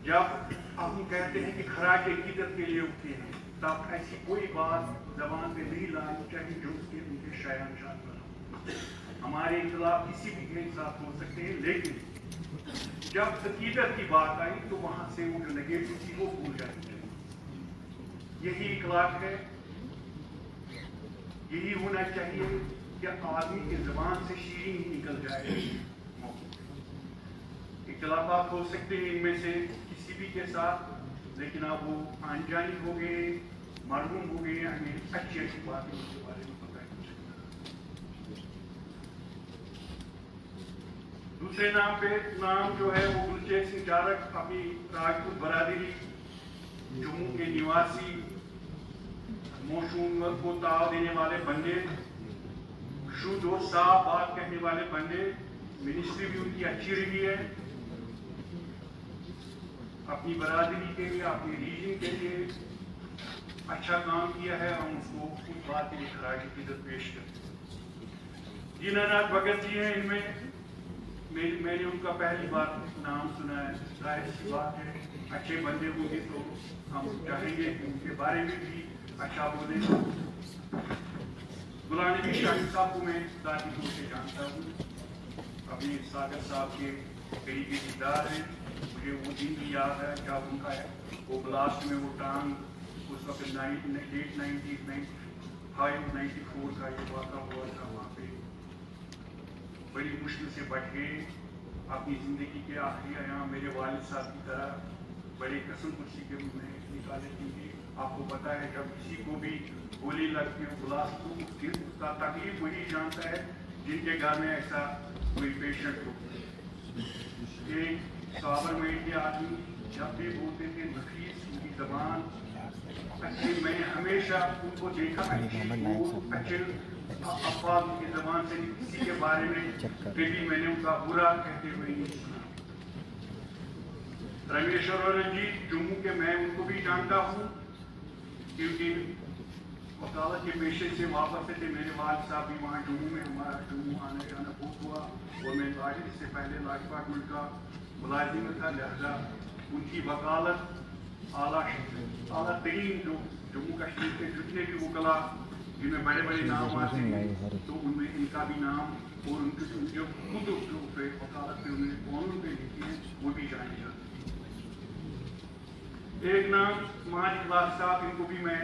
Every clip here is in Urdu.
جب ہم کہتے ہیں کہ خراج عقیدت کے لیے اٹھتے ہیں تب ایسی کوئی بات زبان پہ نہیں لانی چاہیے جو اس کے ان کے شایان شان پر ہمارے اختلاف کسی بھی کے ساتھ ہو سکتے ہیں، لیکن جب عقیدت کی بات آئی تو وہاں سے وہ جو نگیٹو تھی وہ بھول جانی چاہیے۔ یہی اخلاق ہے، یہی ہونا چاہیے کہ آدمی کی زبان سے شیرین ہی نکل جائے۔ اختلافات ہو سکتے ہیں ان میں سے کسی بھی کے ساتھ، لیکن اب وہ انجانی ہو گئے، معلوم ہو گئے، ہمیں اچھی اچھی باتیں ان کے بارے میں پتہ ہے۔ دوسرے نام جو ہے وہ گلچیت سنگھ چارک، اپنی راجپوت برادری، جموں کے نواسی، موشون کو تاؤ دینے والے بندے، شدھ اور صاف بات کہنے والے بندے، منسٹری بھی ان کی اچھی رہی ہے، اپنی برادری کے لیے، اپنی ریجن کے لیے اچھا کام کیا ہے، ہم اس کو اس بات کے لیے خراج عقیدت پیش کرتے ہیں۔ دینا ناتھ بھگت جی ہیں، ان میں میں نے ان کا پہلی بار نام سنا ہے، ظاہر سی بات ہے اچھے بندے ہوں گے تو ہم چاہیں گے کہ ان کے بارے میں بھی اچھا بولیں۔ غلام نبی شاہی صاحب کو میں ذاتی طور سے جانتا ہوں، ابھی ساگر صاحب کے قریبی رشتےدار ہیں، مجھے وہ دن بھی یاد ہے جب ان کا وہ بلاسٹ میں وہ ٹانگ اس وقت لیٹ 1994 کا یہ واقعہ ہوا تھا، وہاں پہ بڑی مشکل سے بچ گئے، اپنی زندگی کے آخری ایام میرے والد صاحب کی طرح بڑے قسم کشی کے میں نکالے، کیونکہ آپ کو پتا ہے جب کسی کو بھی گولی لگتی ہے بلاسٹ کو اس کا تکلیف وہی جانتا ہے جن کے گھر میں ایسا کوئی پیشنٹ ہو۔ ایک سابرمتی آدمی جب بھی بولتے تھے نفیس، ان کی زبان اچھی، میں نے ہمیشہ ان کو دیکھا اچھے افواج کی زبان سے کسی کے بارے میں کبھی میں نے ان کا برا کہتے ہوئے نہیں سنا۔ رمیشورن جی جموں کے، میں ان کو بھی جانتا ہوں کیونکہ وکالت کے پیشے سے واپس تھے، میرے والد صاحب بھی وہاں جموں میں، ہمارا جموں آنا جانا بہت ہوا، اور میں اس سے پہلے لا ڈپارٹمنٹ کا ملازم میں تھا، لہذا ان کی وکالت اعلیٰ ترین جو جموں کشمیر کے جتنے بھی وکلا جن میں بڑے بڑے نام آتے ہیں تو ان میں ان کا بھی نام اور ان کی جو خود جو وکالت پہ انہوں نے قانون پہ لکھی ہے وہ بھی جانے جاتے ہیں۔ ایک نام مہان اخلاق صاحب، ان کو بھی میں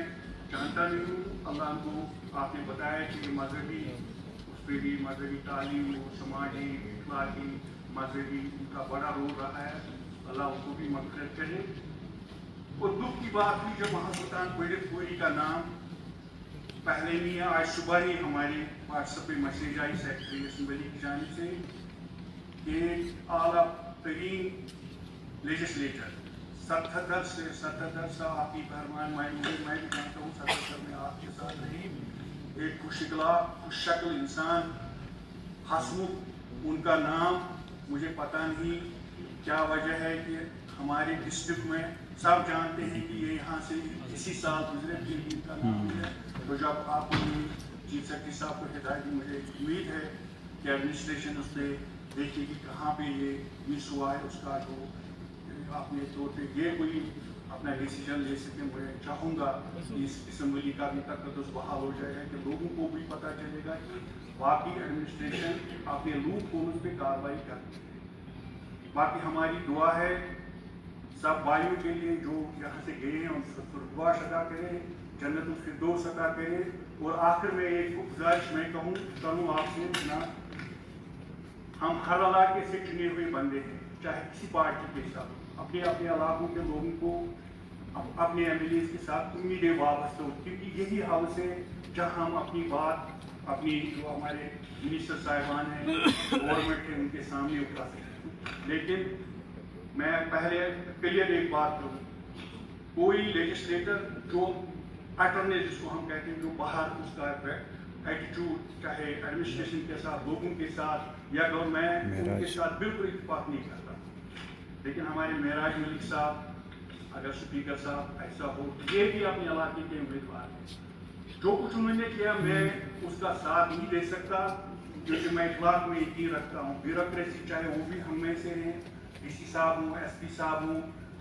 جانتا نہیں ہوں، اللہ ان کو آپ نے بتایا کہ مذہبی اس پہ بھی مذہبی تعلیم اور سماجی اخلاقی مذہبی ان کا بڑا رول رہا ہے، اللہ ان کو بھی مغفرت کرے۔ اور دکھ کی بات ہوئی جب وہاں سلطان پنڈت پوری کا نام پہلے نہیں ہے، آج صبح ہی ہماری واٹس ایپ پہ میسیج آئی سیکرٹری اسمبلی کی جانب سے کہ اعلیٰ ترین لیجسلیٹر 77 سال آپ کی فرمان، میں بھی جانتا ہوں 77 میں آپ کے ساتھ رہی، ایک خوش اخلاق خوش شکل انسان ہسمکھ، ان کا نام مجھے پتہ نہیں کیا وجہ ہے کہ ہمارے ڈسٹرکٹ میں سب جانتے ہیں کہ یہ یہاں سے اسی سال گزرے تھے، ان کا نام ہے۔ تو جب آپ نے چیف سیکرٹری صاحب کو ہدایت دی، مجھے امید ہے کہ ایڈمنسٹریشن اس پہ دیکھے کہ کہاں پہ یہ مس ہوا ہے، اس کا جو اپنے طور پہ یہ کوئی اپنا ڈیسیجن لے سکے۔ میں چاہوں گا کہ اس اسمبلی کا بھی تقدس بحال ہو جائے گا کہ لوگوں کو بھی پتہ چلے گا کہ باقی ایڈمنسٹریشن اپنے لوپ ہولز پہ کارروائی کرتی ہے۔ باقی ہماری دعا ہے سب بھائیوں کے لیے جو یہاں سے گئے ہیں، ان سب پر دعا ادا کریں، جنت الفردوس عطا کریں۔ اور آخر میں ایک گزارش میں کروں آپ سے، جناب ہم ہر علاقے سے چنے ہوئے بندے ہیں، چاہے کسی پارٹی کے ساتھ، اپنے اپنے علاقوں کے لوگوں کو اپنے ایم ایل اے کے ساتھ امیدیں وابستہ ہو، کیونکہ یہی ہاؤس ہے جہاں ہم اپنی بات، اپنی جو ہمارے منسٹر صاحبان ہیں، گورنمنٹ کے ان کے سامنے اٹھا سکتے ہیں۔ لیکن میں پہلے کلیئر ایک بات کروں، کوئی لیجسلیٹر جو اٹرنی جس کو ہم کہتے ہیں، جو باہر اس کا ایٹیٹیوڈ چاہے ایڈمنسٹریشن کے ساتھ، لوگوں کے ساتھ یا میں ان کے ساتھ بالکل اتفاق نہیں کرتا، لیکن ہمارے معراج ملک صاحب اگر اسپیکر صاحب ایسا ہو، یہ بھی اپنے علاقے کے امیدوار ہیں، جو کچھ انہوں نے کیا میں اس کا ساتھ نہیں دے سکتا، کیونکہ میں اخلاق میں یقین رکھتا ہوں، بیوروکریسی چاہے وہ بھی ہم میں سے ہیں، ڈی سی صاحب ہوں، ایس پی صاحب ہوں،